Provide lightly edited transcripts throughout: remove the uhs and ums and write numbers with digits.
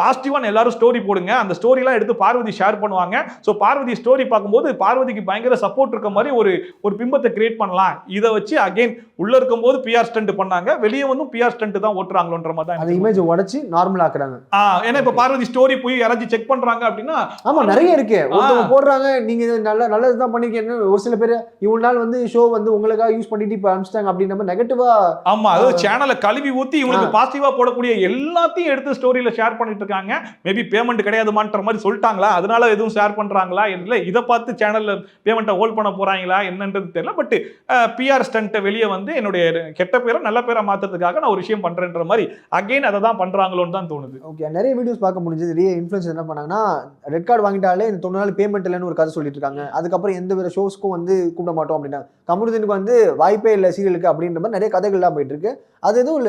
பாசிட்டிவான எல்லாரும் ஸ்டோரி போடுங்க, அந்த ஸ்டோரிலாம் எடுத்து பார்வதி ஷேர் பண்ணுவாங்க. ஸோ பார்வதி ஸ்டோரி பார்க்கும்போது பார்வதிக்கு பயங்கர சப்போர்ட் இருக்க மாதிரி ஒரு பிம்பத்தை கிரியேட் பண்ணலாம். இதை வச்சு அகைன் உள்ள இருக்கும்போது பிஆர் ஸ்டண்ட் பண்ணாங்க, வெளியே வந்து பிஆர் ஸ்டண்ட் தான் ஓட்டுறாங்களோன்ற மாதிரி தான் அந்த இமேஜ் உடைச்சு நார்மல் ஆக்குறாங்க. ஏன்னா இப்ப பார்வதி ஸ்டோரி போய் யாராச்சும் செக் பண்றாங்க அப்படின்னா ஆமா நிறைய இருக்கு. ஒருத்தவங்க போடுறாங்க நீங்க நல்லதுதான் பண்ணிருக்கீங்க, ஒரு சில பேர் இவ்வளவு நாள் வந்து ஷோ வந்து உங்களுக்காக யூஸ் பண்ணிட்டு இப்ப அனுப்பிச்சிட்டாங்க அப்படின்னு நம்ம நெகட்டிவா. ஆமா, அதாவது சேனலை கழுவி ஊத்தி இவங்களுக்கு பாசிட்டிவா போடக்கூடிய எல்லாத்தையும் எடுத்து ஸ்டோரியில ஷேர் பண்ணிட்டு இருக்காங்க. மேபி பேமெண்ட் கிடையாதுமான்ற மாதிரி சொல்லிட்டாங்களா, அதனால எதுவும் ஷேர் பண்றாங்களா இல்ல இதை பார்த்து சேனல்ல பேமெண்ட்டை ஹோல்ட் பண்ண போறாங்களா என்னன்றது தெரியல. பட் பிஆர் ஸ்டண்ட் வெளியே வந்து என்னுடைய கெட்ட பேரை நல்ல பேரை மாத்துறதுக்காக நான் ஒரு விஷயம் பண்றேன்ற மாதிரி அகைன் அதை தான் பண்றாங்களோன்னு தான் தோணுது. ஓகே, நிறைய வீடியோஸ் பார்க்க முடிஞ்சது. நிறைய இன்ஃப்ளூயன்சர் என்ன பண்ணாங்கன்னா ரெட் கார்டு வாங்கிட்டாலே இந்த 90 நாள் பேமெண்ட் இல்லைன்னு ஒரு கதை சொல்லிட்டு இருக்காங்க. அதுக்கப்புறம் எந்த வித ஷோஸ்க்கும் வந்து கூப்பிட மாட்டோம் அப்படின்னா, கமருதீனுக்கு வந்து வாய்ப்பே இல்லை சீரியலுக்கு அப்படின்ற மாதிரி நிறைய கதைகள்லாம் போயிட்டு இருக்கு. அது எதுவும்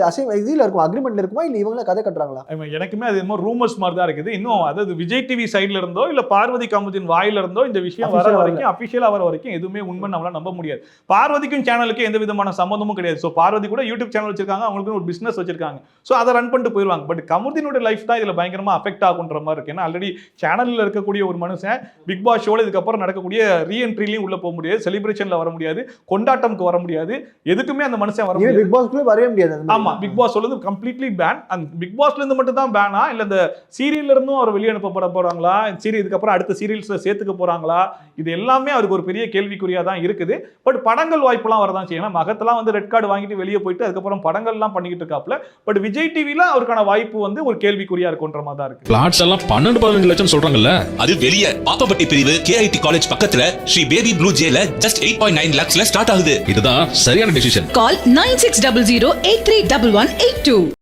இதில் இருக்கும், அக்ரிமெண்ட்ல இருக்குமா இல்லை இவங்கள கதை கட்டுறாங்களா? எனக்குமே அது என்னமோ ரூமர்ஸ் மாதிரி தான் இருக்குது. இன்னும் அதாவது விஜய் டிவி சைட்ல இருந்தோ இல்ல பார்வதி கமுதின் வாயில இருந்தோ இந்த விஷயம் வர வரைக்கும் அபிஷியலா வர வரைக்கும் எதுவுமே உண்மை நம்மளால நம்ப முடியாது. பார்வதிக்கும் சேனலுக்கு எந்த விதமான சம்பந்தமும் கிடையாது. ஸோ பார்வதி கூட யூடியூப் சேனல் வச்சிருக்காங்க, அவங்களுக்கு ஒரு பிசினஸ் வச்சிருக்காங்க. ஸோ அதை ரன் பண்ணிட்டு போயிடுவாங்க. பட் கமுதினுடைய லைஃப் தான் இதுல பயங்கரமா அஃபெக்ட் ஆகுன்ற மாதிரி இருக்கு. ஏன்னா ஆல்ரெடி சேனல்ல இருக்கக்கூடிய ஒரு மனுஷன் பிக் பாஸ் ஷோல இதுக்கப்புறம் நடக்கக்கூடிய ரீஎன்ட்ரிலையும் உள்ள போக முடியாது, செலிப்ரேஷன்ல வர முடியாது, கொண்டாட்டம்க்கு வர முடியாது, எதுக்குமே அந்த மனுஷன் வர முடியாது. பிக் பாஸ்க்குள்ள வரவே முடியாது. ஆமா, பிக் பாஸ் சொல்லுது கம்ப்ளீட்லி பேன். அந்த பிக் பாஸ்ல இருந்து மட்டும் தான் பேனா இல்ல இந்த சீரியல்ல இருந்தும் அவர் வெளியே அனுப்பப்பட போறாங்களா, சீரியல் இதுக்கப்புறம் அடுத்த சீரியல்ஸ்ல சேர்த்துக்க போறாங்களா, இது எல்லாமே அவருக்கு ஒரு பெரிய கேள்விக்குறியா தான் இருக்குது. பட் படங்கள் வாய்ப்புலாம் வரதான் செய்யணும். மகத்தெல்லாம் வந்து ரெட் கார்டு வாங்கிட்டு வெளியே போயிட்டு அதுக்கப்புறம் படங்கள்லாம் பண்ணிக்கிட்டு இருக்காப்ல. பட் விஜய் டிவில அவருக்கான வாய்ப்பு வந்து ஒரு கேள்விக்குறியா இருக்குன்ற மாதிரி தான் இருக்கு. பிளாட்ஸ் எல்லாம் 12-15 லட்சம் சொல்றாங்கல்ல, அது வெளியே பாப்பப்பட்டி பிரிவு கேஐடி காலேஜ் பக்கத்துல ஸ்ரீ பேபி ப்ளூ ஜேல ஜஸ்ட் 8.9 lakhsல ஸ்டார்ட் ஆகுது. இதுதான் சரியான டிசிஷன். Call 9600 831182.